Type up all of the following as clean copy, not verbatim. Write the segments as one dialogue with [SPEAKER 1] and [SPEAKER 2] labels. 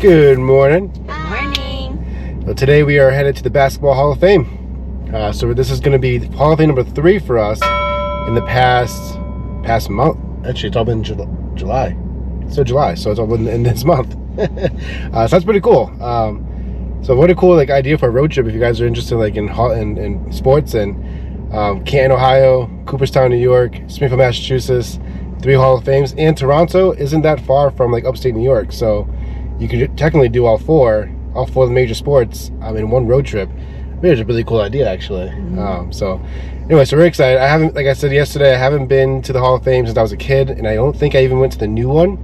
[SPEAKER 1] Good morning.
[SPEAKER 2] Morning.
[SPEAKER 1] So today we are headed to the Basketball Hall of Fame. So this is going to be Hall of Fame number 3 for us in the past month. Actually, it's all been July. So July, so it's all been in this month. So that's pretty cool. So what a cool idea for a road trip if you guys are interested in sports. And Canton, Ohio, Cooperstown, New York, Springfield, Massachusetts, 3 Hall of Fames, and Toronto isn't that far from upstate New York. So you could technically do all four of the major sports in one road trip. It's a really cool idea, actually. So anyway, so we're excited. I haven't, like I said yesterday, I haven't been to the Hall of Fame since I was a kid, and I don't think I even went to the new one.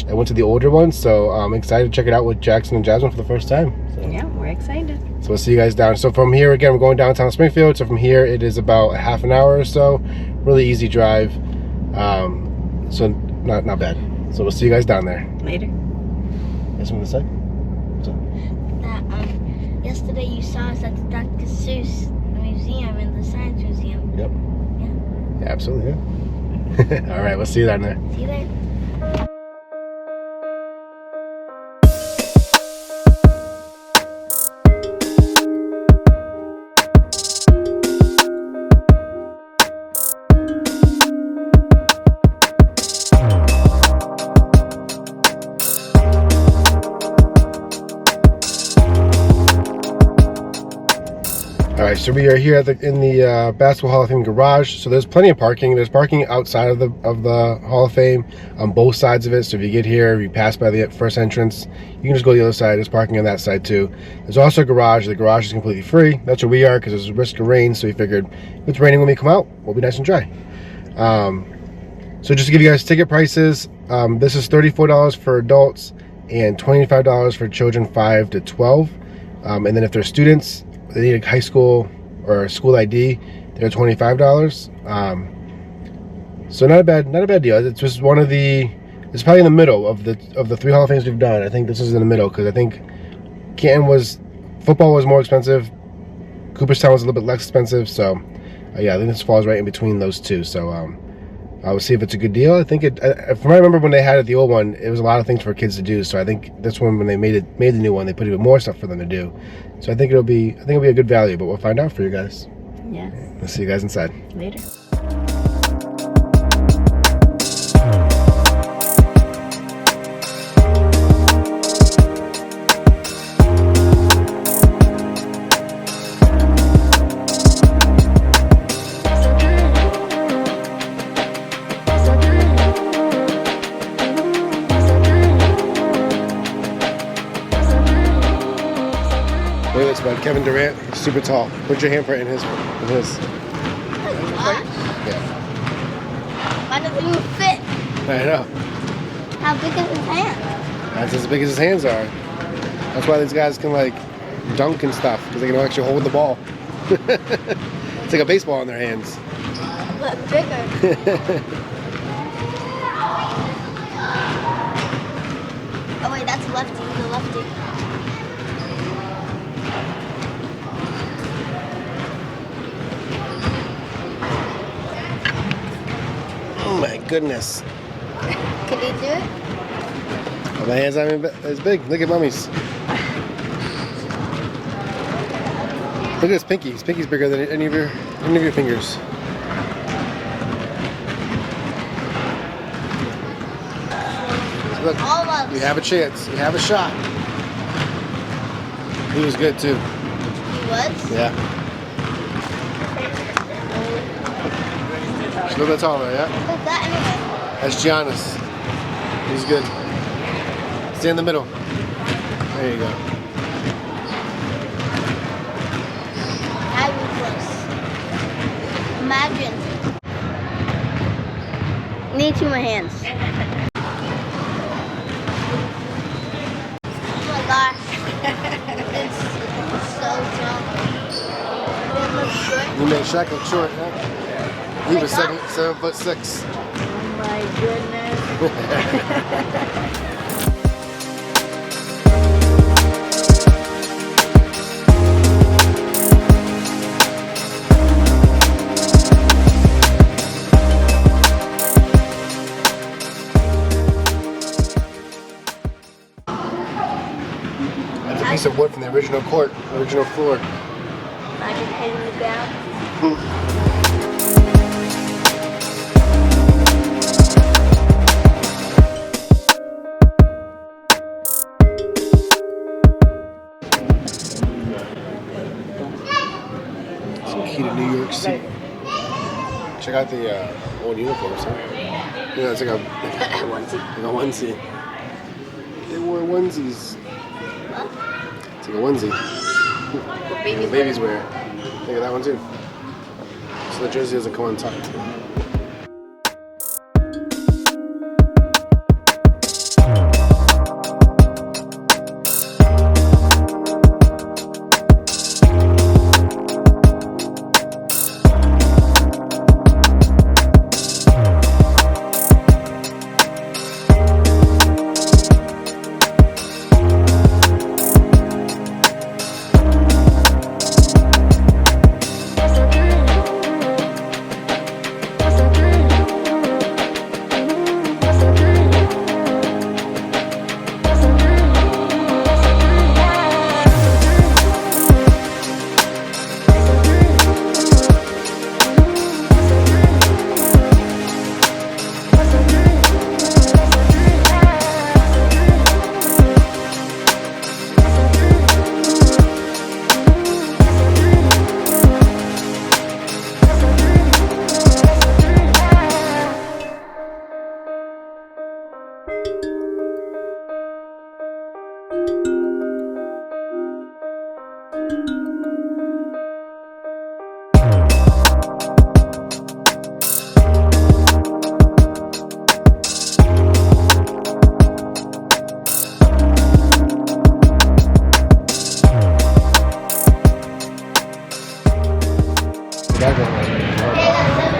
[SPEAKER 1] I went to the older one, so I'm excited to check it out with Jackson and Jasmine for the first time. So.
[SPEAKER 2] Yeah, we're excited.
[SPEAKER 1] So we'll see you guys down. So from here, again, we're going downtown Springfield. So from here, it is about a half an hour or so. Really easy drive. So not bad. So we'll see you guys down there.
[SPEAKER 2] Later.
[SPEAKER 1] That's what to say.
[SPEAKER 3] Yesterday you saw us at the Dr. Seuss Museum and the Science Museum.
[SPEAKER 1] Yep. Yeah, absolutely. Yeah. All right, we'll see you down there.
[SPEAKER 3] See you there.
[SPEAKER 1] Alright, so we are here at in the Basketball Hall of Fame garage. So there's plenty of parking. There's parking outside of the Hall of Fame on both sides of it. So if you get here, you pass by the first entrance, you can just go to the other side. There's parking on that side too. There's also a garage. The garage is completely free. That's where we are because there's a risk of rain. So we figured if it's raining when we come out, we'll be nice and dry. So just to give you guys ticket prices, this is $34 for adults and $25 for children 5 to 12. And then if they're students, they need a high school or a school ID, they're $25. So not a bad deal. It's just one of it's probably in the middle of the 3 Hall of Fames we've done. I think this is in the middle because I think football was more expensive, Cooperstown was a little bit less expensive. So yeah, I think this falls right in between those two. So I will see if it's a good deal. I think from what I remember when they had it, the old one, it was a lot of things for kids to do. So I think this one, when they made the new one, they put even more stuff for them to do. So I think it'll be a good value, but we'll find out for you guys.
[SPEAKER 2] Yes.
[SPEAKER 1] We'll see you guys inside.
[SPEAKER 2] Later.
[SPEAKER 1] Look at this, bud. Kevin Durant, he's super tall. Put your handprint in his.
[SPEAKER 3] What?
[SPEAKER 1] Yeah.
[SPEAKER 3] Why doesn't he fit?
[SPEAKER 1] I know.
[SPEAKER 3] How big is his hand?
[SPEAKER 1] That's as big as his hands are. That's why these guys can dunk and stuff, because they can actually hold the ball. It's like a baseball in their hands.
[SPEAKER 3] But bigger. Oh wait, that's lefty. He's a lefty.
[SPEAKER 1] Oh my goodness.
[SPEAKER 3] Can he do it?
[SPEAKER 1] Oh, my hands aren't even as big. Look at mommy's. Look at his pinky. His pinky's bigger than any of your fingers. So look,
[SPEAKER 3] Almost.
[SPEAKER 1] you have a chance. You have a shot. He was good too.
[SPEAKER 3] He was?
[SPEAKER 1] Yeah. He's a little bit taller, yeah?
[SPEAKER 3] Who's that anyway?
[SPEAKER 1] That's Giannis. He's good. Stay in the middle. There you go.
[SPEAKER 3] I was close. Imagine. Need to my hands. Oh my gosh. It's so dumb. It looks good.
[SPEAKER 1] You made Shaq look short, huh? He was 7'6".
[SPEAKER 2] Oh my goodness.
[SPEAKER 1] The original court, original floor.
[SPEAKER 2] Imagine hitting the ground.
[SPEAKER 1] Key to New York City. Check out the old uniforms, huh? Yeah, it's like a onesie. They wore onesies. It's like a onesie.
[SPEAKER 2] What
[SPEAKER 1] Babies wear. Think of that one too. So the jersey doesn't come untucked.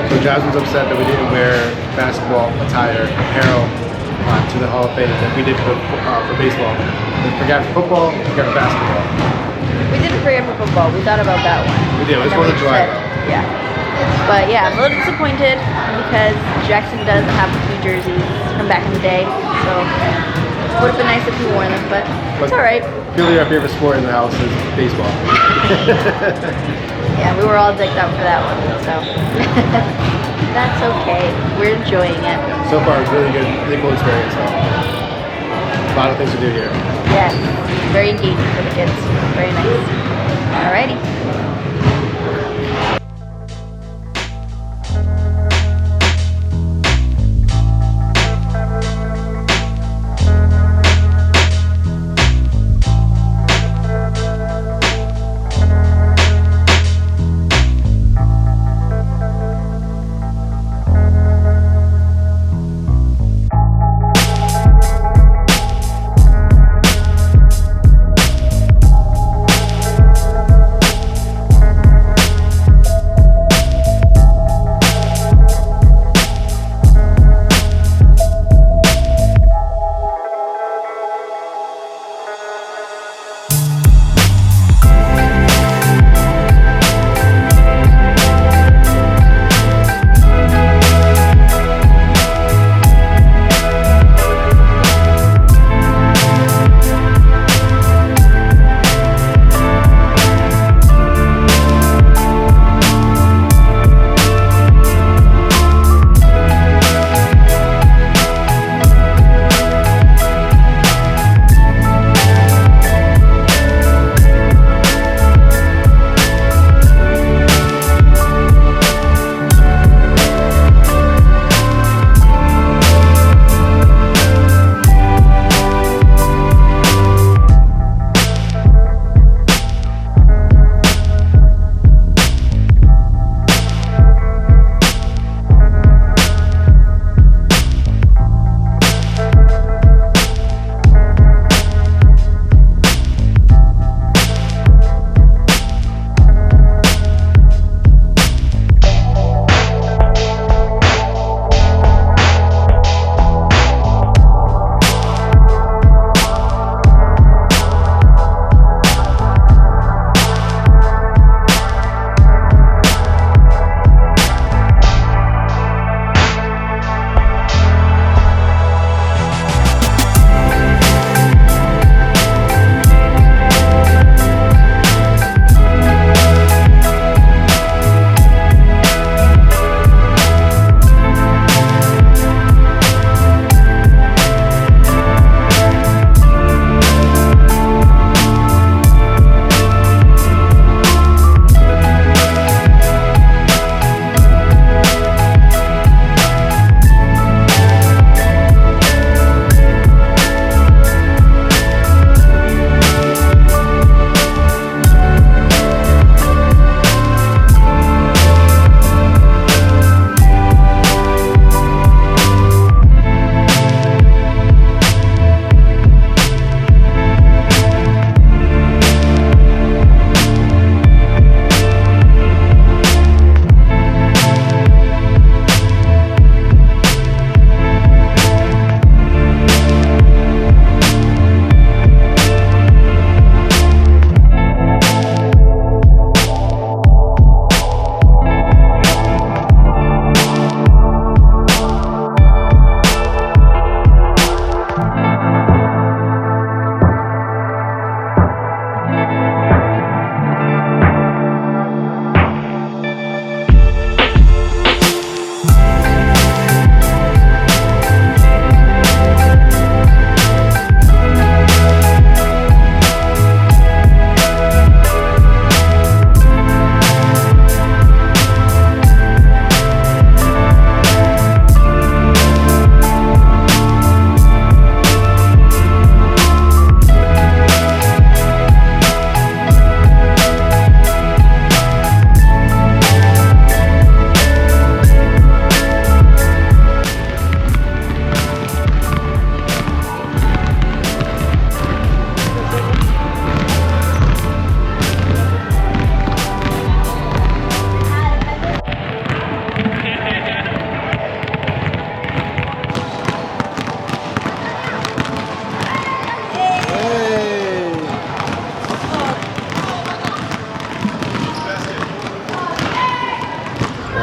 [SPEAKER 1] So Jasmine's upset that we didn't wear basketball attire, apparel to the Hall of Fame that we did for baseball. We forgot for football, we forgot for basketball.
[SPEAKER 2] We didn't forget for football. We thought about that one.
[SPEAKER 1] We did. It was
[SPEAKER 2] And then
[SPEAKER 1] 4th of
[SPEAKER 2] we
[SPEAKER 1] July.
[SPEAKER 2] said- Yeah. But yeah, I'm a little disappointed because Jackson does have a few jerseys from back in the day. So it would have been nice if he wore them, but it's alright.
[SPEAKER 1] Clearly our favorite sport in the house is baseball.
[SPEAKER 2] Yeah, we were all decked out for that one, so that's okay. We're enjoying it.
[SPEAKER 1] So far it's really good, really cool experience. So. A lot of things to do here.
[SPEAKER 2] Yeah, very engaging for the kids. Very nice. Alrighty.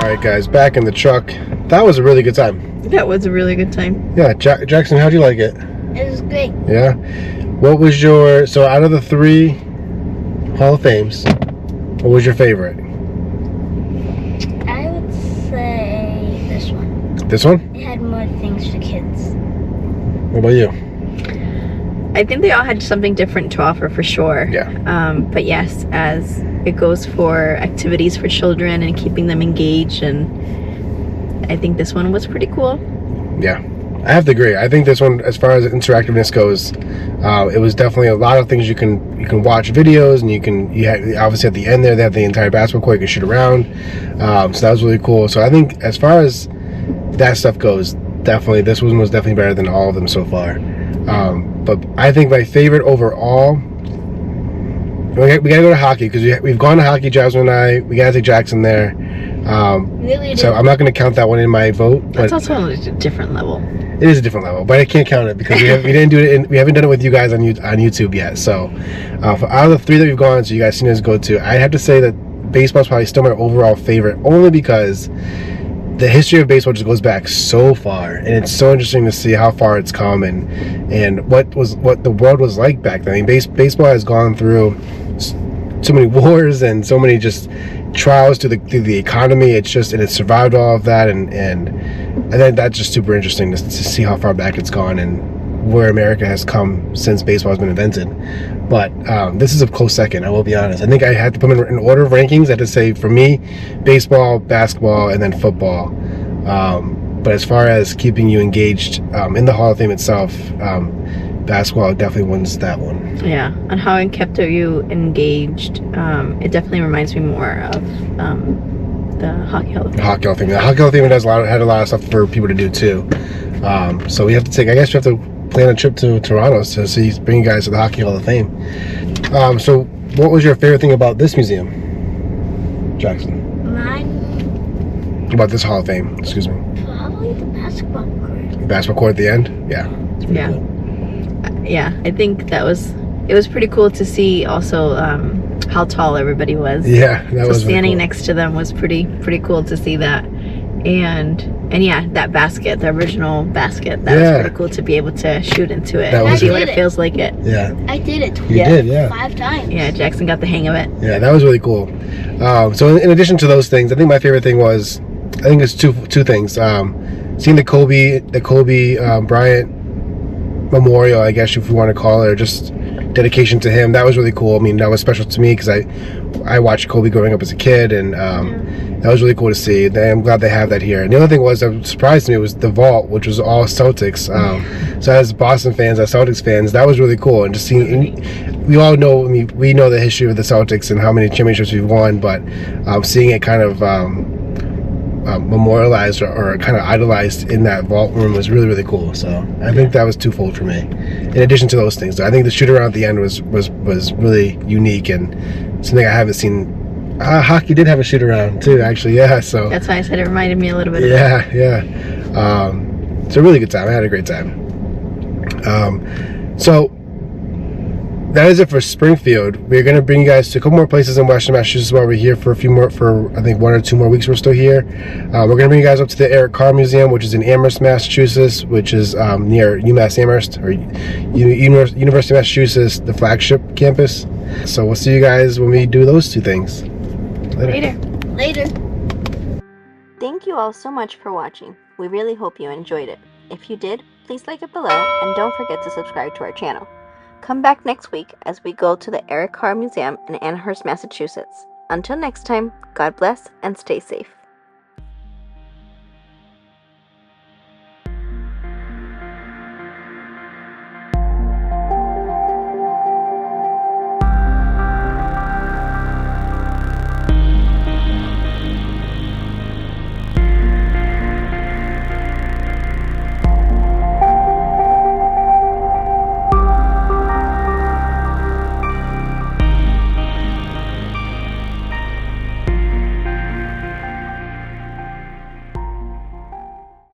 [SPEAKER 1] Alright guys, back in the truck. That was a really good time.
[SPEAKER 2] That was a really good time.
[SPEAKER 1] Yeah, Jackson, how'd you like it?
[SPEAKER 3] It was great.
[SPEAKER 1] Yeah? What was your, so out of the 3 Hall of Fames, what was your favorite?
[SPEAKER 3] I would say this one.
[SPEAKER 1] This one?
[SPEAKER 3] It had more things for kids.
[SPEAKER 1] What about you?
[SPEAKER 2] I think they all had something different to offer for sure.
[SPEAKER 1] Yeah.
[SPEAKER 2] But yes, as it goes for activities for children and keeping them engaged, and I think this one was pretty cool.
[SPEAKER 1] Yeah. I have to agree. I think this one, as far as interactiveness goes, it was definitely a lot of things you can watch videos, and you had obviously at the end there they have the entire basketball court you can shoot around. So that was really cool. So I think as far as that stuff goes, definitely this one was definitely better than all of them so far. But I think my favorite overall, we gotta go to hockey because we've gone to hockey, Jasmine and I. We gotta take Jackson there.
[SPEAKER 3] Really
[SPEAKER 1] So I'm not gonna count that one in my vote.
[SPEAKER 2] That's
[SPEAKER 1] But
[SPEAKER 2] also on a different level.
[SPEAKER 1] it is a different level, but I can't count it because we haven't done it with you guys on YouTube yet. So for out of the 3 that we've gone, so you guys seen us go to, I'd have to say that baseball's probably still my overall favorite, only because the history of baseball just goes back so far, and it's so interesting to see how far it's come and what the world was like back then. I mean, baseball has gone through so many wars and so many just trials through the economy. It's survived all of that, and I think that's just super interesting to see how far back it's gone and where America has come since baseball has been invented. But this is a close second, I will be honest. I think I had to put them in order of rankings. I had to say, for me, baseball, basketball, and then football. But as far as keeping you engaged in the Hall of Fame itself, basketball definitely wins that one.
[SPEAKER 2] Yeah, and how it kept you engaged. It definitely reminds me more of the Hockey Hall of Fame.
[SPEAKER 1] The Hockey Hall of Fame. The Hockey Hall of Fame had a lot of stuff for people to do too. So we have to take, I guess we have to plan a trip to Toronto to bring you guys to the Hockey Hall of Fame. So what was your favorite thing about this museum, Jackson?
[SPEAKER 3] Mine,
[SPEAKER 1] About this Hall of Fame, excuse me.
[SPEAKER 3] probably the basketball court.
[SPEAKER 1] The basketball court at the end? Yeah. It's pretty
[SPEAKER 2] Yeah.
[SPEAKER 1] cool.
[SPEAKER 2] Yeah, I think it was pretty cool to see also how tall everybody was.
[SPEAKER 1] Yeah, that
[SPEAKER 2] So
[SPEAKER 1] was
[SPEAKER 2] standing
[SPEAKER 1] really cool.
[SPEAKER 2] next to them was pretty cool to see that. And yeah, that basket, the original basket, that was pretty cool to be able to shoot into it
[SPEAKER 1] That
[SPEAKER 2] and
[SPEAKER 1] was
[SPEAKER 2] see
[SPEAKER 3] it.
[SPEAKER 2] what it feels like it.
[SPEAKER 1] Yeah.
[SPEAKER 3] I did it
[SPEAKER 1] You did, yeah.
[SPEAKER 3] 5 times.
[SPEAKER 2] Yeah, Jackson got the hang of it.
[SPEAKER 1] Yeah, that was really cool. So in addition to those things, I think my favorite thing was, I think it's two things. Seeing the Kobe Bryant memorial, I guess if you want to call it, or just dedication to him. That was really cool. I mean, that was special to me because I watched Kobe growing up as a kid, and that was really cool to see. I'm glad they have that here. And the other thing was that surprised me was the vault, which was all Celtics. So as Boston fans, as Celtics fans, that was really cool. And just seeing, we all know, I mean, we know the history of the Celtics and how many championships we've won, but seeing it kind of memorialized or kind of idolized in that vault room was really, really cool. So I think that was twofold for me. In addition to those things, I think the shoot around at the end was really unique and something I haven't seen. Hockey did have a shoot around too, actually. Yeah, so
[SPEAKER 2] That's why I said it reminded me a little bit of
[SPEAKER 1] yeah. It's a really good time. I had a great time. So that is it for Springfield. We're going to bring you guys to a couple more places in Western Massachusetts while we're here for I think 1 or 2 more weeks we're still here. We're going to bring you guys up to the Eric Carle Museum, which is in Amherst, Massachusetts, which is near UMass Amherst, or University of Massachusetts, the flagship campus. So we'll see you guys when we do those 2 things.
[SPEAKER 2] Later.
[SPEAKER 3] Later.
[SPEAKER 2] Thank you all so much for watching. We really hope you enjoyed it. If you did, please like it below and don't forget to subscribe to our channel. Come back next week as we go to the Eric Carle Museum in Amherst, Massachusetts. Until next time, God bless and stay safe.